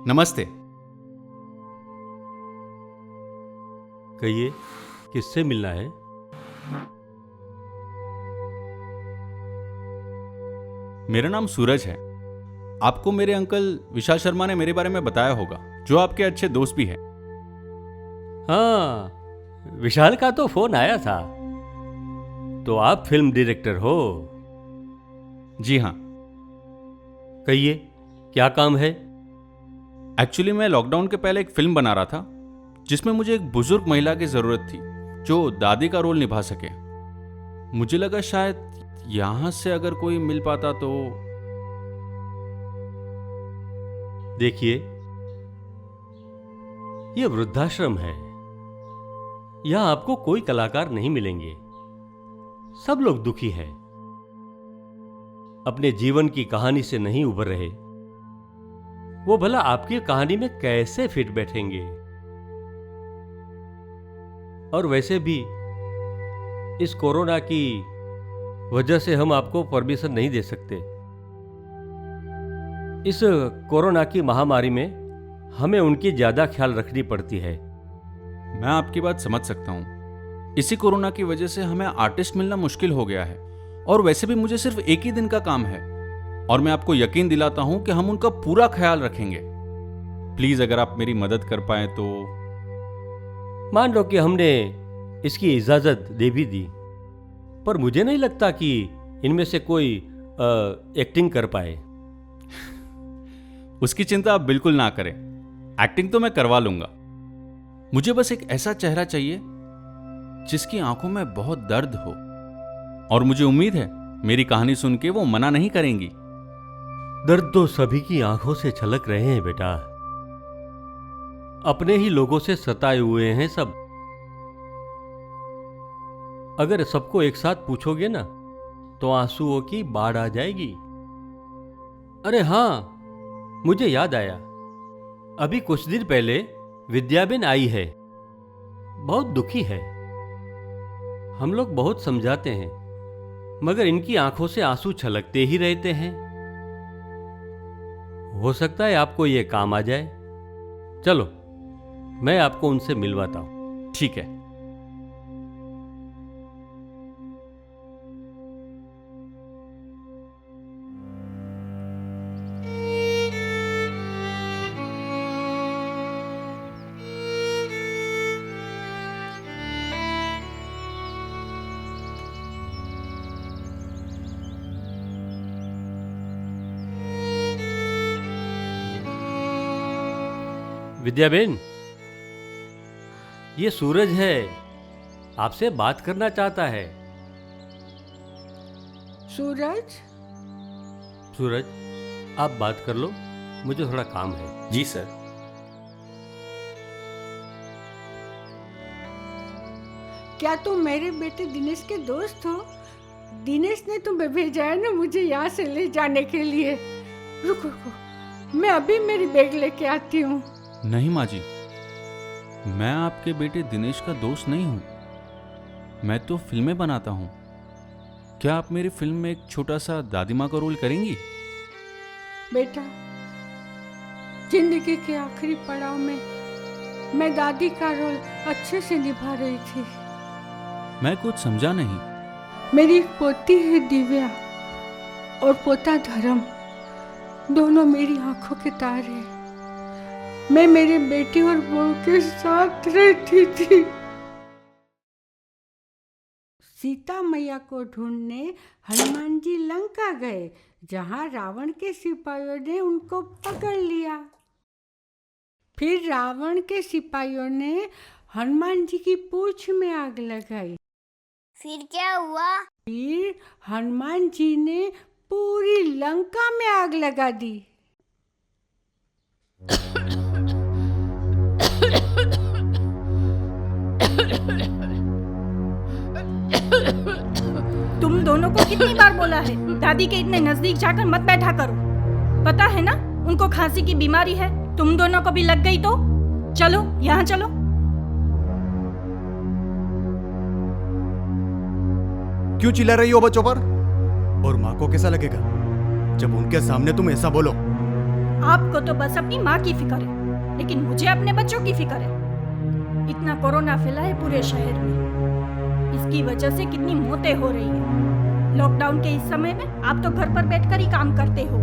नमस्ते। कहिए, किससे मिलना है? मेरा नाम सूरज है। आपको मेरे अंकल विशाल शर्मा ने मेरे बारे में बताया होगा, जो आपके अच्छे दोस्त भी हैं। हाँ, विशाल का तो फोन आया था। तो आप फिल्म डायरेक्टर हो? जी हाँ। कहिए, क्या काम है? एक्चुअली मैं लॉकडाउन के पहले एक फिल्म बना रहा था, जिसमें मुझे एक बुजुर्ग महिला की जरूरत थी जो दादी का रोल निभा सके। मुझे लगा शायद यहां से अगर कोई मिल पाता तो। देखिए, यह वृद्धाश्रम है। यहां आपको कोई कलाकार नहीं मिलेंगे। सब लोग दुखी हैं, अपने जीवन की कहानी से नहीं उबर रहे। वो भला आपकी कहानी में कैसे फिट बैठेंगे? और वैसे भी इस कोरोना की वजह से हम आपको परमिशन नहीं दे सकते। इस कोरोना की महामारी में हमें उनकी ज्यादा ख्याल रखनी पड़ती है। मैं आपकी बात समझ सकता हूं। इसी कोरोना की वजह से हमें आर्टिस्ट मिलना मुश्किल हो गया है, और वैसे भी मुझे सिर्फ एक ही दिन का काम है, और मैं आपको यकीन दिलाता हूं कि हम उनका पूरा ख्याल रखेंगे। प्लीज अगर आप मेरी मदद कर पाए तो। मान लो कि हमने इसकी इजाजत दे भी दी, पर मुझे नहीं लगता कि इनमें से कोई एक्टिंग कर पाए। उसकी चिंता आप बिल्कुल ना करें। एक्टिंग तो मैं करवा लूंगा। मुझे बस एक ऐसा चेहरा चाहिए जिसकी आंखों में बहुत दर्द हो, और मुझे उम्मीद है मेरी कहानी सुन के वो मना नहीं करेंगी। दर्द तो सभी की आंखों से छलक रहे हैं बेटा। अपने ही लोगों से सताए हुए हैं सब। अगर सबको एक साथ पूछोगे ना, तो आंसुओं की बाढ़ आ जाएगी। अरे हाँ, मुझे याद आया, अभी कुछ दिन पहले विद्याबेन आई है। बहुत दुखी है। हम लोग बहुत समझाते हैं, मगर इनकी आंखों से आंसू छलकते ही रहते हैं। हो सकता है आपको यह काम आ जाए। चलो, मैं आपको उनसे मिलवाता हूं। ठीक है। विद्याबेन, ये सूरज है, आपसे बात करना चाहता है। सूरज, सूरज, आप बात कर लो, मुझे थोड़ा काम है। जी सर। क्या तुम मेरे बेटे दिनेश के दोस्त हो? दिनेश ने तुम्हें भेजा है ना मुझे यहाँ से ले जाने के लिए। रुको रुको, मैं अभी मेरी बैग लेके आती हूँ। नहीं माँ जी, मैं आपके बेटे दिनेश का दोस्त नहीं हूं। मैं तो फिल्में बनाता हूं। क्या आप मेरी फिल्म में एक छोटा सा दादी माँ का रोल करेंगी? बेटा, जिंदगी के आखिरी पड़ाव में मैं दादी का रोल अच्छे से निभा रही थी। मैं कुछ समझा नहीं। मेरी एक पोती है दिव्या, और पोता धर्म, दोनों मेरी आंखों के तार हैं। मैं मेरे बेटी और बहू के साथ रहती थी। सीता मैया को ढूंढने हनुमान जी लंका गए, जहां रावण के सिपाहियों ने उनको पकड़ लिया। फिर रावण के सिपाहियों ने हनुमान जी की पूंछ में आग लगाई। फिर क्या हुआ? फिर हनुमान जी ने पूरी लंका में आग लगा दी। तुम दोनों को कितनी बार बोला है दादी के इतने नजदीक जाकर मत बैठा करो। पता है ना उनको खांसी की बीमारी है। तुम दोनों को भी लग गई तो चलो यहाँ चलो। क्यों चिल्ला रही हो बच्चों पर? और माँ को कैसा लगेगा जब उनके सामने तुम ऐसा बोलो? आपको तो बस अपनी माँ की फिक्र है, लेकिन मुझे अपने बच्चों की फिक्र है। इतना कोरोना फैला है पूरे शहर में, इसकी वजह से कितनी मौतें हो रही है। लॉकडाउन के इस समय में आप तो घर पर बैठकर ही काम करते हो,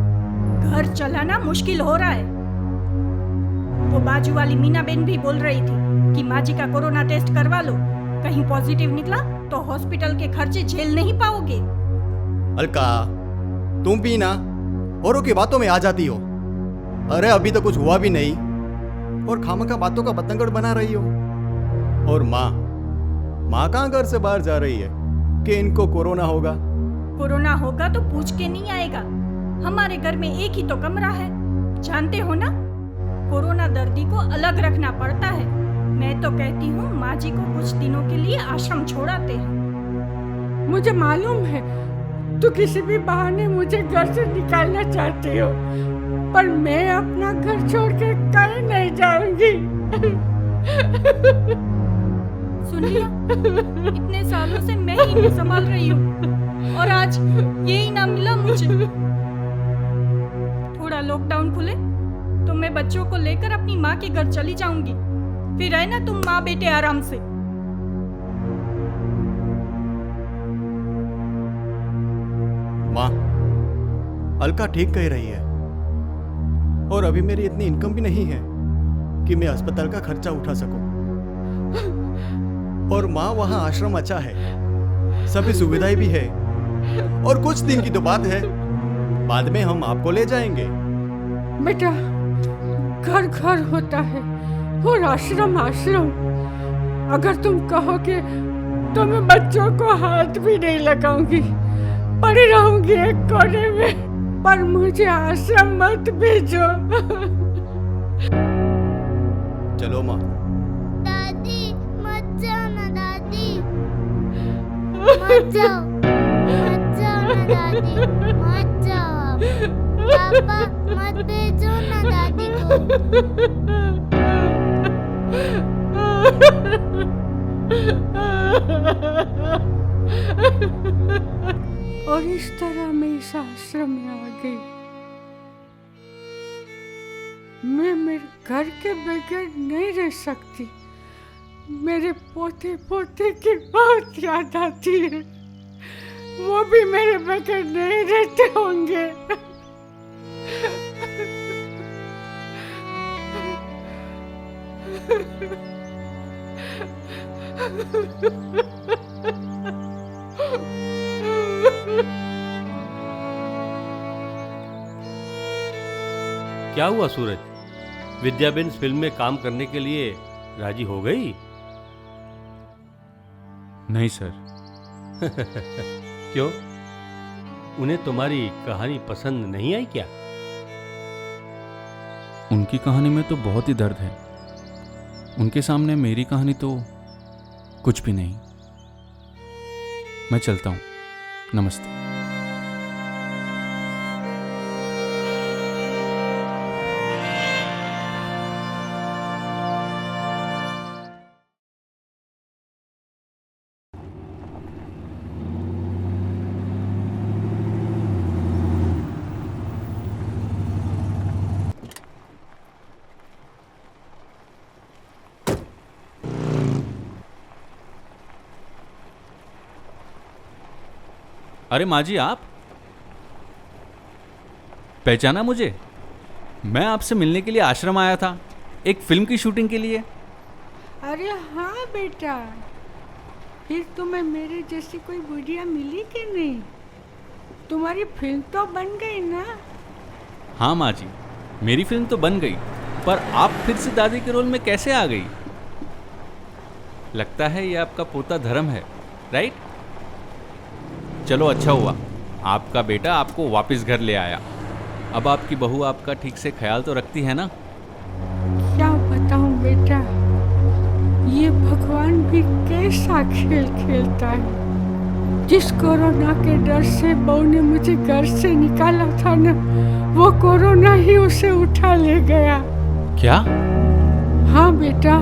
घर चलाना मुश्किल हो रहा है। वो बाजू वाली मीना बेन भी बोल रही थी कि माँ जी का कोरोना टेस्ट करवा लो, कहीं पॉजिटिव निकला तो हॉस्पिटल के खर्चे झेल नहीं पाओगे। अलका, तुम भी ना औरों की बातों में आ जाती हो। अरे अभी तो कुछ हुआ भी नहीं और खामखा बातों का बतंगड़ बना रही हो। और माँ कहाँ घर से बाहर जा रही है कि इनको कोरोना होगा? कोरोना होगा तो पूछ के नहीं आएगा। हमारे घर में एक ही तो कमरा है, जानते हो ना। कोरोना दर्दी को अलग रखना पड़ता है। मैं तो कहती हूँ माँ जी को कुछ दिनों के लिए आश्रम छोड़ाते हैं। मुझे मालूम है तू किसी भी बहाने मुझे घर से निकालना चाहती हो, पर मैं अपना घर छोड़ के कहीं नहीं जाऊंगी। सुन लिया, इतने सालों से मैं ही नहीं संभाल रही हूँ और आज ये ही ना मिला मुझे। थोड़ा लॉकडाउन खुले तो मैं बच्चों को लेकर अपनी माँ के घर चली जाऊंगी, फिर है ना तुम माँ बेटे आराम से। माँ, अलका ठीक कह रही है और अभी मेरी इतनी इनकम भी नहीं है कि मैं अस्पताल का खर्चा उठा सकूं। और माँ वहां आश्रम अच्छा है, सभी सुविधाएं भी है और कुछ दिन की तो बात है, बाद में हम आपको ले जाएंगे। बेटा, घर घर होता है और आश्रम आश्रम। अगर तुम कहोगे तो मैं बच्चों को हाथ भी नहीं लगाऊंगी, पड़ी रहूंगी एक कोने में, पर मुझे आश्रम मत भेजो। चलो माँ। दादी मत जाओ ना, दादी मत जाओ ना, दादी मत जाओ। पापा मत भेजो ना दादी को। और इस तरह मैं इस आश्रम में आ गई। मैं मेरे घर के बगैर नहीं रह सकती। मेरे पोते पोते की बहुत याद आती है, वो भी मेरे बगैर नहीं रहते होंगे। क्या हुआ सूरज? विद्याबेन फिल्म में काम करने के लिए राजी हो गई? नहीं सर। क्यों? उन्हें तुम्हारी कहानी पसंद नहीं आई क्या? उनकी कहानी में तो बहुत ही दर्द है, उनके सामने मेरी कहानी तो कुछ भी नहीं। मैं चलता हूँ, नमस्ते। अरे माँ जी, आप पहचाना मुझे? मैं आपसे मिलने के लिए आश्रम आया था, एक फिल्म की शूटिंग के लिए। अरे हाँ बेटा, फिर तुम्हें मेरे जैसी कोई बुढ़िया मिली कि नहीं? तुम्हारी फिल्म तो बन गई ना? हाँ माँ जी, मेरी फिल्म तो बन गई, पर आप फिर से दादी के रोल में कैसे आ गई? लगता है ये आपका पोता धर्म है, राइट? चलो अच्छा हुआ, आपका बेटा आपको वापस घर ले आया। अब आपकी बहू आपका ठीक से ख्याल तो रखती है ना? क्या बताऊं बेटा, ये भगवान भी कैसा खेल खेलता है। जिस कोरोना के डर से बहू ने मुझे घर से निकाला था ना, वो कोरोना ही उसे उठा ले गया। क्या? हाँ बेटा,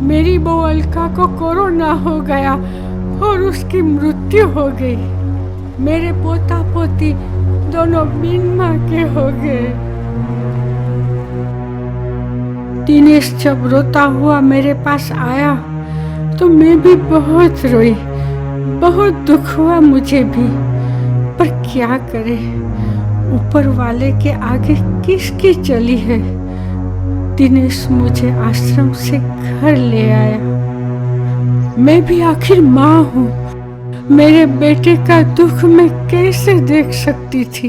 मेरी बहू अलका को कोरोना हो गया और उसकी मृत्यु हो गई। मेरे पोता पोती दोनों बिन माँ के हो गए। दिनेश जब रोता हुआ मेरे पास आया तो मैं भी बहुत रोई, बहुत दुख हुआ मुझे भी। पर क्या करे, ऊपर वाले के आगे किसकी चली है। दिनेश मुझे आश्रम से घर ले आया। मैं भी आखिर माँ हूँ, मेरे बेटे का दुख मैं कैसे देख सकती थी।